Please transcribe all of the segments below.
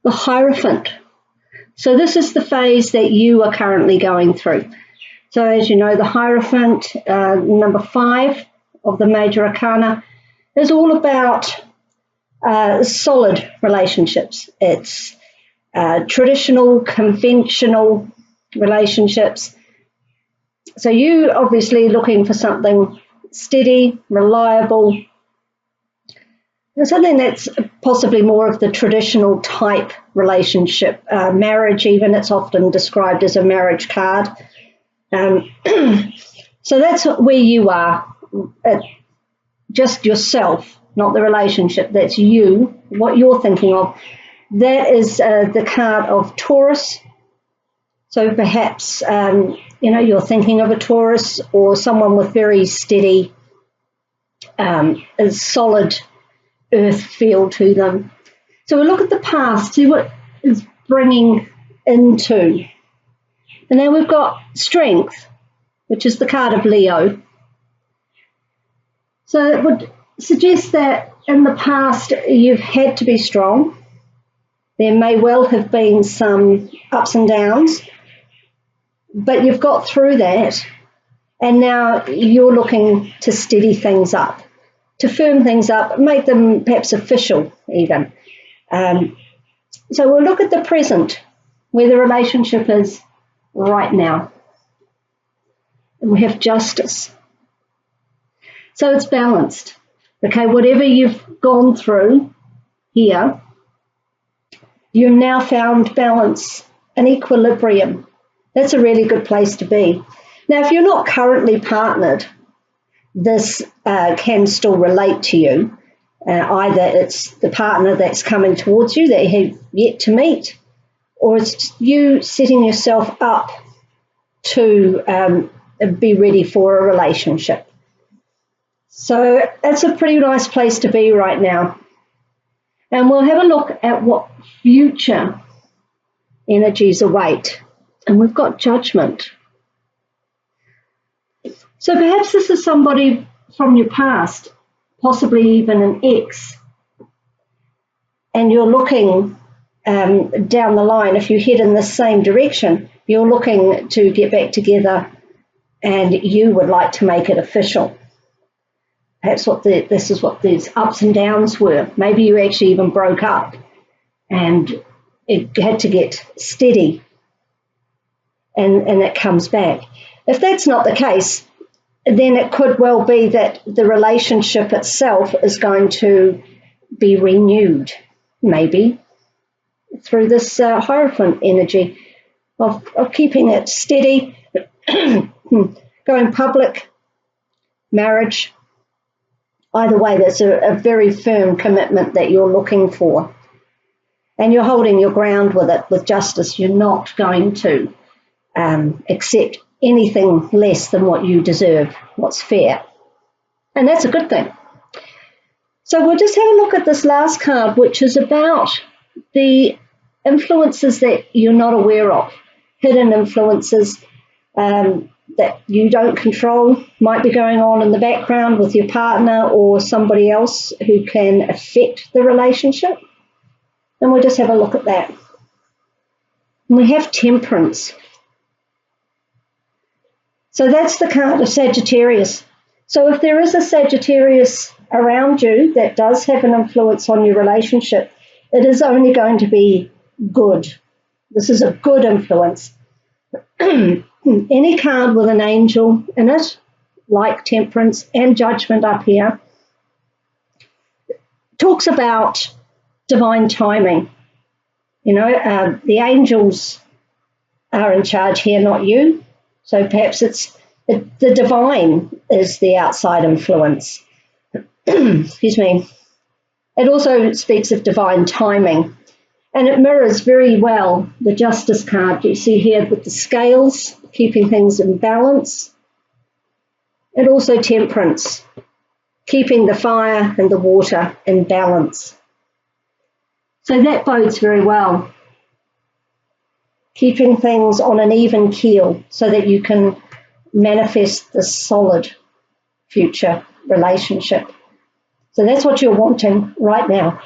the Hierophant. So this is the phase that you are currently going through. So as you know, the Hierophant, number 5 of the major arcana, is all about solid relationships. It's traditional, conventional relationships. So you obviously looking for something steady, reliable, something that's possibly more of the traditional type relationship. Marriage even, it's often described as a marriage card. So that's where you are, just yourself, not the relationship. That's you, what you're thinking of. That is the card of Taurus. So perhaps, you're thinking of a Taurus or someone with very steady, solid earth feel to them. So we'll look at the past, see what is bringing into. And then we've got Strength, which is the card of Leo. So it would suggest that in the past you've had to be strong. There may well have been some ups and downs, but you've got through that, and now you're looking to steady things up, to firm things up, make them perhaps official even. So we'll look at the present, where the relationship is right now. And we have Justice. So it's balanced. Okay, whatever you've gone through here, you've now found balance and equilibrium. That's a really good place to be. Now, if you're not currently partnered, this can still relate to you. Either it's the partner that's coming towards you that you have yet to meet, or it's you setting yourself up to be ready for a relationship. So it's a pretty nice place to be right now. And we'll have a look at what future energies await. And we've got Judgment. So perhaps this is somebody from your past, possibly even an ex, and you're looking down the line. If you head in the same direction, you're looking to get back together and you would like to make it official. Perhaps this is what these ups and downs were. Maybe you actually even broke up and it had to get steady and it comes back. If that's not the case, then it could well be that the relationship itself is going to be renewed, maybe, through this Hierophant energy of keeping it steady, going public, marriage. Either way, there's a very firm commitment that you're looking for. And you're holding your ground with it, with Justice. You're not going to accept anything less than what you deserve, what's fair. And that's a good thing. So we'll just have a look at this last card, which is about the influences that you're not aware of, hidden influences that you don't control, might be going on in the background with your partner or somebody else who can affect the relationship. And we'll just have a look at that. And we have Temperance. So that's the card of Sagittarius. So if there is a Sagittarius around you that does have an influence on your relationship, it is only going to be good. This is a good influence. Any card with an angel in it, like Temperance and Judgment up here, talks about divine timing. The angels are in charge here, not you. So perhaps it's the divine is the outside influence. Excuse me. It also speaks of divine timing. And it mirrors very well the Justice card you see here with the scales, keeping things in balance. And also Temperance, keeping the fire and the water in balance. So that bodes very well. Keeping things on an even keel so that you can manifest this solid future relationship. So that's what you're wanting right now.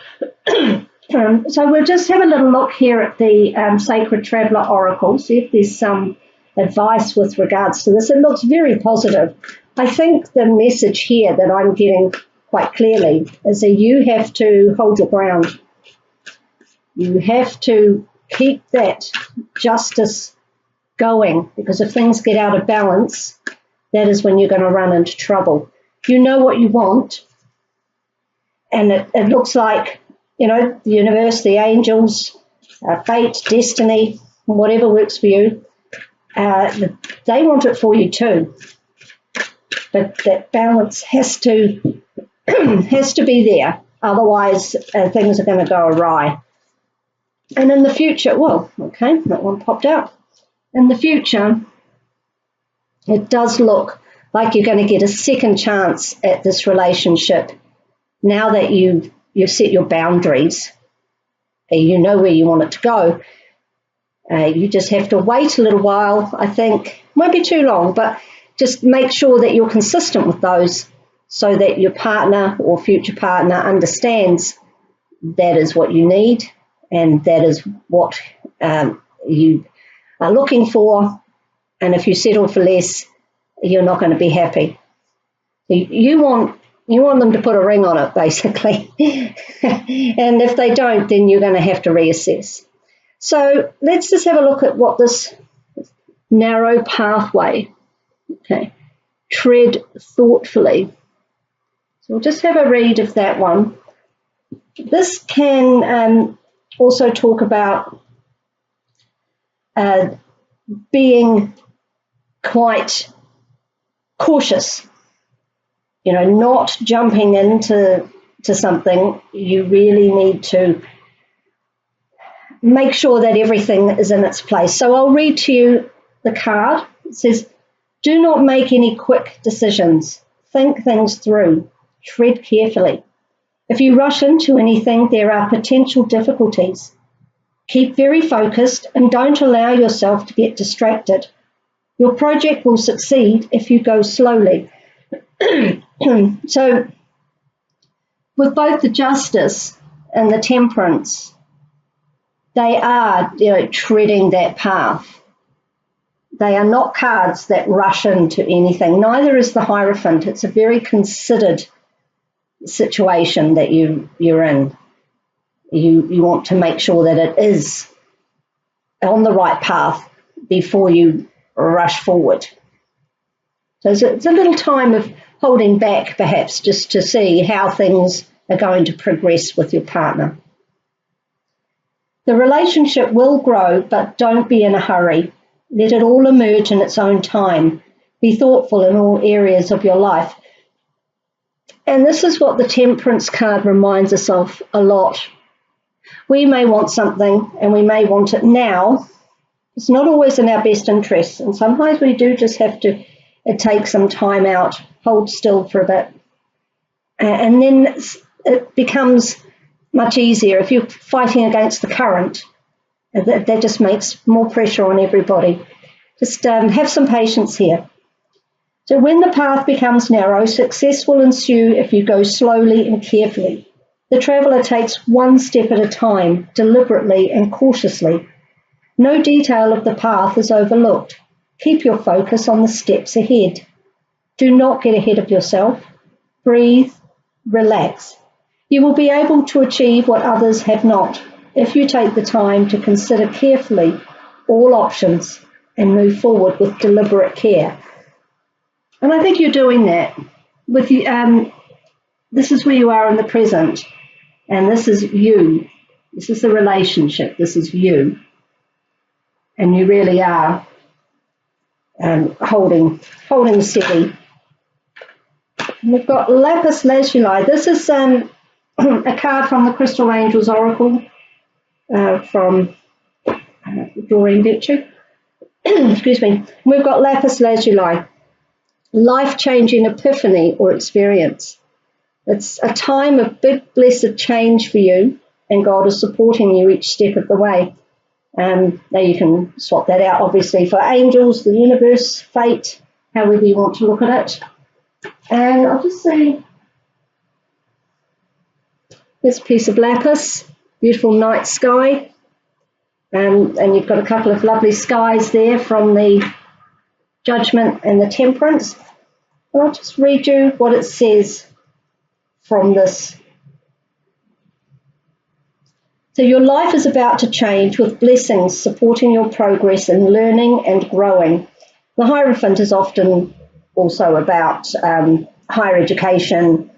So we'll just have a little look here at the Sacred Traveller Oracle, see if there's some advice with regards to this. It looks very positive. I think the message here that I'm getting quite clearly is that you have to hold your ground. You have to keep that justice going, because if things get out of balance, that is when you're going to run into trouble. You know what you want, and it looks like, you know, the universe, the angels, fate, destiny, whatever works for you, they want it for you too. But that balance has to be there. Otherwise, things are going to go awry. And in the future, well, okay, that one popped out. In the future, it does look like you're going to get a second chance at this relationship now that you've set your boundaries. You know where you want it to go. You just have to wait a little while, I think. Won't be too long, but just make sure that you're consistent with those so that your partner or future partner understands that is what you need and that is what you are looking for. And if you settle for less, you're not going to be happy. You want them to put a ring on it, basically. And if they don't, then you're going to have to reassess. So let's just have a look at what this narrow pathway, okay, tread thoughtfully. So we'll just have a read of that one. This can also talk about being quite cautious, you know, not jumping into something. You really need to make sure that everything is in its place. So I'll read to you the card. It says, do not make any quick decisions. Think things through. Tread carefully. If you rush into anything, there are potential difficulties. Keep very focused and don't allow yourself to get distracted. Your project will succeed if you go slowly. So with both the Justice and the Temperance, they are, you know, treading that path. They are not cards that rush into anything. Neither is the Hierophant. It's a very considered situation that you're in. You want to make sure that it is on the right path before you rush forward. So it's a little time of holding back, perhaps, just to see how things are going to progress with your partner. The relationship will grow, but don't be in a hurry. Let it all emerge in its own time. Be thoughtful in all areas of your life. And this is what the Temperance card reminds us of a lot. We may want something and we may want it now. It's not always in our best interest, and sometimes we do just have to take some time out, hold still for a bit. And then it becomes much easier. If you're fighting against the current, that just makes more pressure on everybody. Just have some patience here. So when the path becomes narrow, success will ensue if you go slowly and carefully. The traveller takes one step at a time, deliberately and cautiously. No detail of the path is overlooked. Keep your focus on the steps ahead. Do not get ahead of yourself. Breathe, relax. You will be able to achieve what others have not if you take the time to consider carefully all options and move forward with deliberate care. And I think you're doing that. With this is where you are in the present, and this is you. This is the relationship. This is you. And you really are holding steady. We've got Lapis Lazuli. This is a card from the Crystal Angels Oracle from Doreen Virtue. Excuse me. We've got Lapis Lazuli. Life-changing epiphany or experience. It's a time of big, blessed change for you, and God is supporting you each step of the way. Now you can swap that out, obviously, for angels, the universe, fate, however you want to look at it. And I'll just see this piece of lapis. beautiful night sky. And you've got a couple of lovely skies there from the Judgment and the Temperance. And I'll just read you what it says from this. So your life is about to change with blessings supporting your progress in learning and growing. The Hierophant is often also about higher education,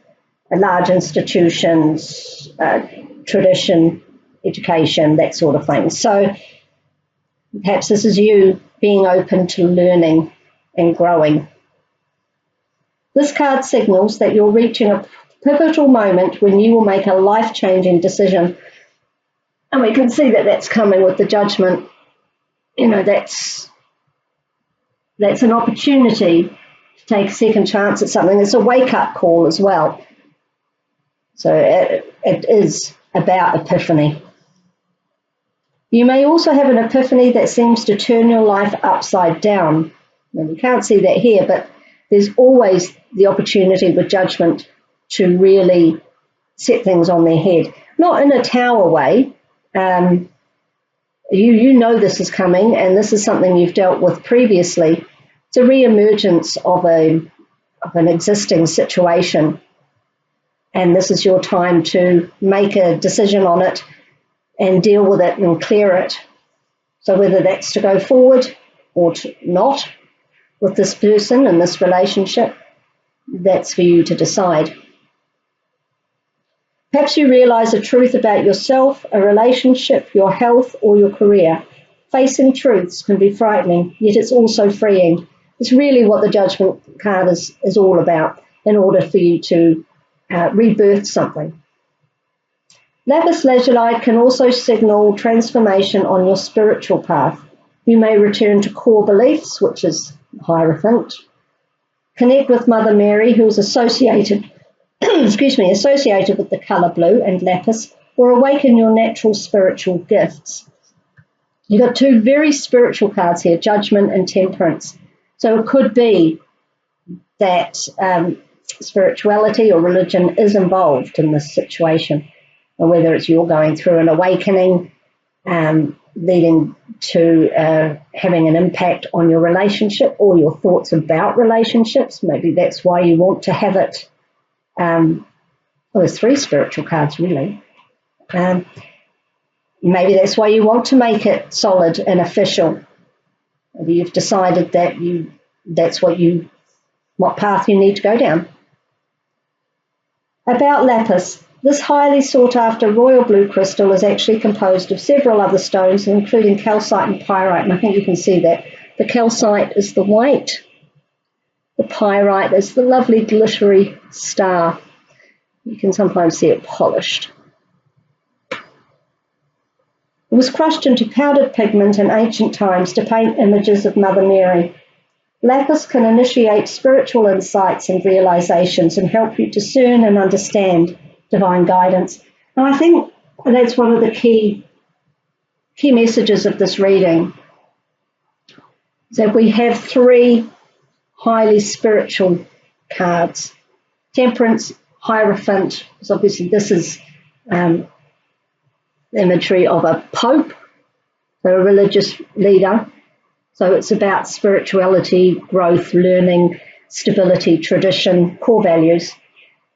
large institutions, tradition, education, that sort of thing. So perhaps this is you being open to learning and growing. This card signals that you're reaching a pivotal moment when you will make a life-changing decision. And we can see that that's coming with the Judgment. You know, that's an opportunity to take a second chance at something. It's a wake-up call as well. So it is about epiphany. You may also have an epiphany that seems to turn your life upside down. Now, you can't see that here, but there's always the opportunity with Judgment to really set things on their head. Not in a tower way. You know this is coming, and this is something you've dealt with previously. It's a re-emergence of an existing situation. And this is your time to make a decision on it and deal with it and clear it. So whether that's to go forward or to not with this person and this relationship, that's for you to decide. Perhaps you realise a truth about yourself, a relationship, your health, or your career. Facing truths can be frightening, yet it's also freeing. It's really what the Judgment card is all about in order for you to rebirth something. Lapis lazuli can also signal transformation on your spiritual path. You may return to core beliefs, which is Hierophant. Connect with Mother Mary, who is associated associated with the colour blue and lapis, or awaken your natural spiritual gifts. You've got two very spiritual cards here, Judgment and Temperance. So it could be that spirituality or religion is involved in this situation, or whether it's you're going through an awakening, leading to having an impact on your relationship or your thoughts about relationships. Maybe that's why you want to have it. Well, there's three spiritual cards, really. Maybe that's why you want to make it solid and official. Maybe you've decided that that's what path you need to go down. About lapis, this highly sought-after royal blue crystal is actually composed of several other stones, including calcite and pyrite, and I think you can see that. The calcite is the white. The pyrite is the lovely glittery star. You can sometimes see it polished. It was crushed into powdered pigment in ancient times to paint images of Mother Mary. Lapis can initiate spiritual insights and realizations and help you discern and understand divine guidance. And I think that's one of the key messages of this reading, is that we have three highly spiritual cards. Temperance, Hierophant, because obviously this is imagery of a pope, so a religious leader. So it's about spirituality, growth, learning, stability, tradition, core values.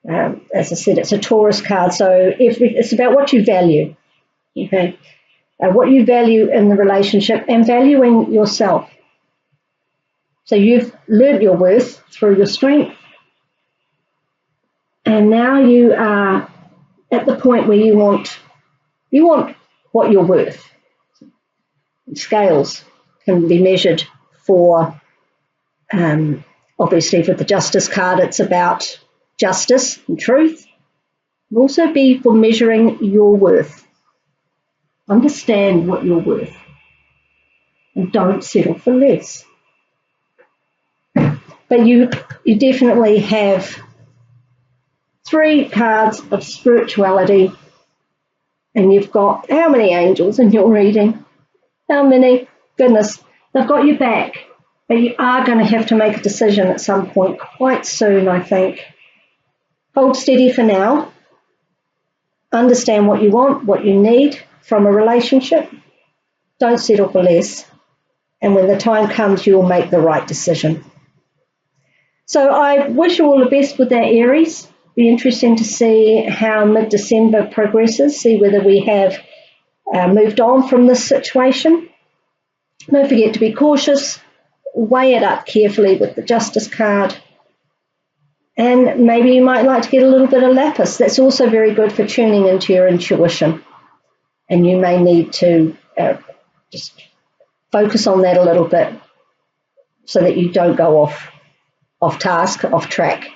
As I said, it's a Taurus card, so it's about what you value. Okay, what you value in the relationship and valuing yourself. So you've learnt your worth through your strength, and now you are at the point where you want what you're worth. Scales can be measured for, obviously for the Justice card, it's about justice and truth. It will also be for measuring your worth. Understand what you're worth and don't settle for less. But you definitely have three cards of spirituality, and you've got how many angels in your reading? How many? Goodness, they've got your back, but you are going to have to make a decision at some point quite soon, I think. Hold steady for now. Understand what you want, what you need from a relationship. Don't settle for less. And when the time comes, you'll make the right decision. So I wish you all the best with that, Aries. Be interesting to see how mid-December progresses, see whether we have moved on from this situation. Don't forget to be cautious, weigh it up carefully with the Justice card, and maybe you might like to get a little bit of lapis. That's also very good for tuning into your intuition, and you may need to just focus on that a little bit so that you don't go off task, off track.